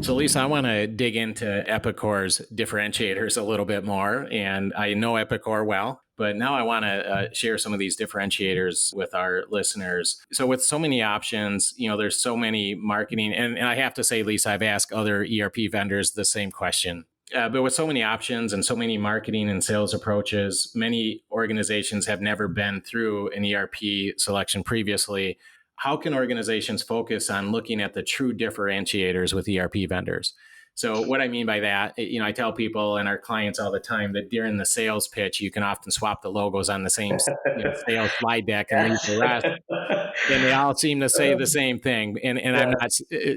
So, Lisa, I want to dig into Epicor's differentiators a little bit more. And I know Epicor well, but now I want to share some of these differentiators with our listeners. So, with so many options, there's so many marketing. And I have to say, Lisa, I've asked other ERP vendors the same question. But with so many options and so many marketing and sales approaches, many organizations have never been through an ERP selection previously. How can organizations focus on looking at the true differentiators with ERP vendors? So what I mean by that, I tell people and our clients all the time that during the sales pitch, you can often swap the logos on the same sales slide deck and leave the rest. And they all seem to say the same thing. And I'm not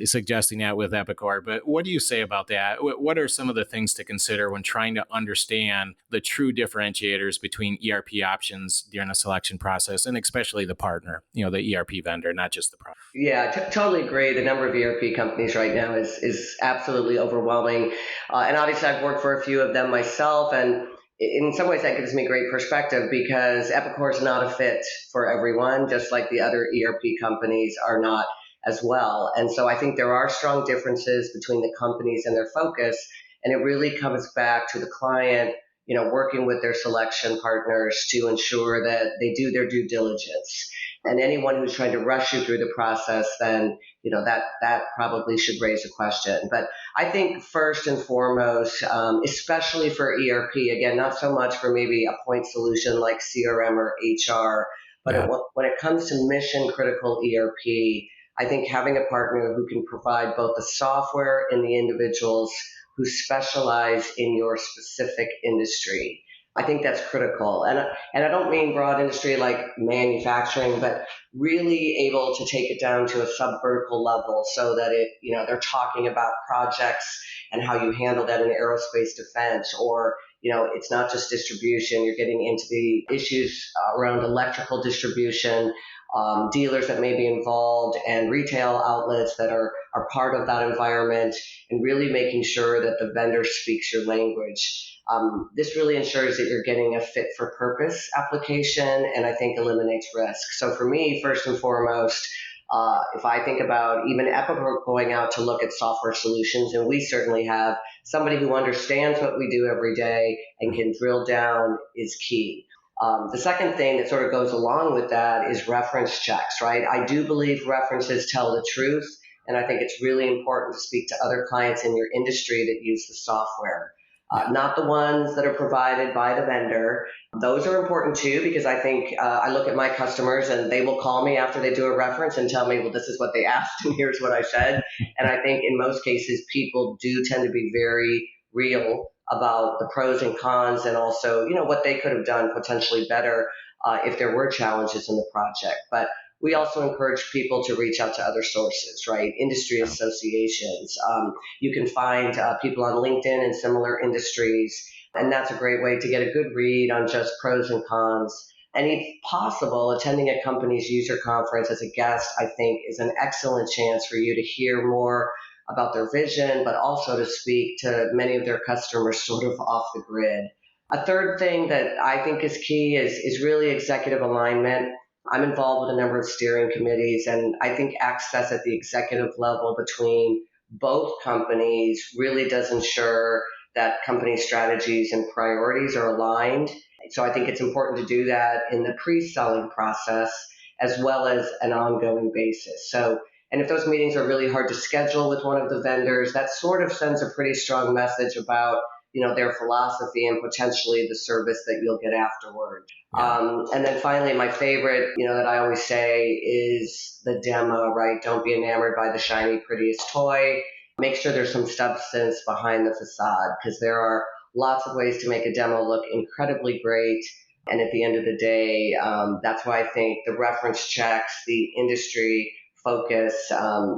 suggesting that with Epicor, but what do you say about that? What are some of the things to consider when trying to understand the true differentiators between ERP options during the selection process, and especially the partner, the ERP vendor, not just the product? Yeah, totally agree. The number of ERP companies right now is absolutely overwhelming. And obviously, I've worked for a few of them myself. And in some ways, that gives me great perspective because Epicor is not a fit for everyone, just like the other ERP companies are not as well. And so I think there are strong differences between the companies and their focus. And it really comes back to the client, working with their selection partners to ensure that they do their due diligence. And anyone who's trying to rush you through the process, then that probably should raise a question. But I think first and foremost, especially for ERP, again, not so much for maybe a point solution like CRM or HR, but when it comes to mission critical ERP, I think having a partner who can provide both the software and the individuals who specialize in your specific industry. I think that's critical. And I don't mean broad industry like manufacturing, but really able to take it down to a sub-vertical level so that they're talking about projects and how you handle that in aerospace defense, or, it's not just distribution. You're getting into the issues around electrical distribution, dealers that may be involved, and retail outlets that are part of that environment, and really making sure that the vendor speaks your language. This really ensures that you're getting a fit for purpose application, and I think eliminates risk. So for me, first and foremost, if I think about even Epicor going out to look at software solutions, and we certainly have somebody who understands what we do every day and can drill down, is key. The second thing that sort of goes along with that is reference checks, right? I do believe references tell the truth, and I think it's really important to speak to other clients in your industry that use the software. Not the ones that are provided by the vendor. Those are important too, because I think I look at my customers and they will call me after they do a reference and tell me, well, this is what they asked and here's what I said. And I think in most cases, people do tend to be very real about the pros and cons, and also, what they could have done potentially better if there were challenges in the project. But we also encourage people to reach out to other sources, right? Industry associations. You can find people on LinkedIn in similar industries, and that's a great way to get a good read on just pros and cons. And if possible, attending a company's user conference as a guest, I think, is an excellent chance for you to hear more about their vision, but also to speak to many of their customers sort of off the grid. A third thing that I think is key is really executive alignment. I'm involved with a number of steering committees, and I think access at the executive level between both companies really does ensure that company strategies and priorities are aligned. So I think it's important to do that in the pre-selling process as well as an ongoing basis. And if those meetings are really hard to schedule with one of the vendors, that sort of sends a pretty strong message about their philosophy and potentially the service that you'll get afterward. Yeah. And then finally, my favorite, that I always say is the demo, right? Don't be enamored by the shiny, prettiest toy. Make sure there's some substance behind the facade, because there are lots of ways to make a demo look incredibly great. And at the end of the day, that's why I think the reference checks, the industry focus,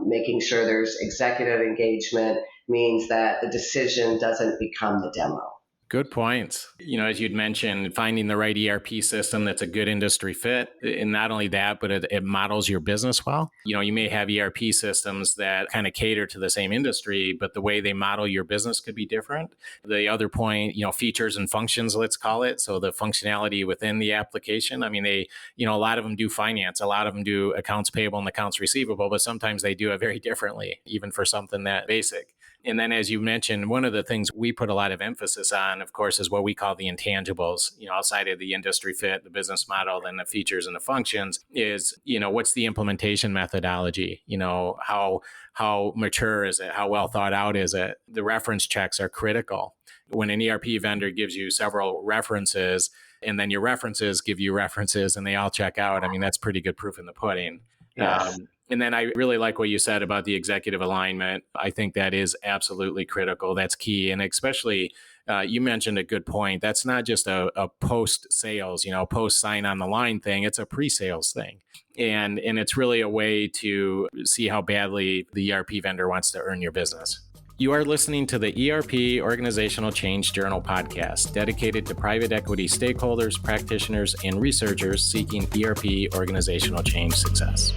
making sure there's executive engagement means that the decision doesn't become the demo. Good points. As you'd mentioned, finding the right ERP system that's a good industry fit. And not only that, but it models your business well. You may have ERP systems that kind of cater to the same industry, but the way they model your business could be different. The other point, features and functions, let's call it. So the functionality within the application. I mean, a lot of them do finance, a lot of them do accounts payable and accounts receivable, but sometimes they do it very differently, even for something that basic. And then, as you mentioned, one of the things we put a lot of emphasis on, of course, is what we call the intangibles, outside of the industry fit, the business model, then the features and the functions is, what's the implementation methodology? How mature is it? How well thought out is it? The reference checks are critical. When an ERP vendor gives you several references and then your references give you references and they all check out, I mean, that's pretty good proof in the pudding. Yes. And then I really like what you said about the executive alignment. I think that is absolutely critical. That's key. And especially, you mentioned a good point. That's not just a post-sales, post sign on the line thing. It's a pre-sales thing. And it's really a way to see how badly the ERP vendor wants to earn your business. You are listening to the ERP Organizational Change Journal podcast, dedicated to private equity stakeholders, practitioners, and researchers seeking ERP organizational change success.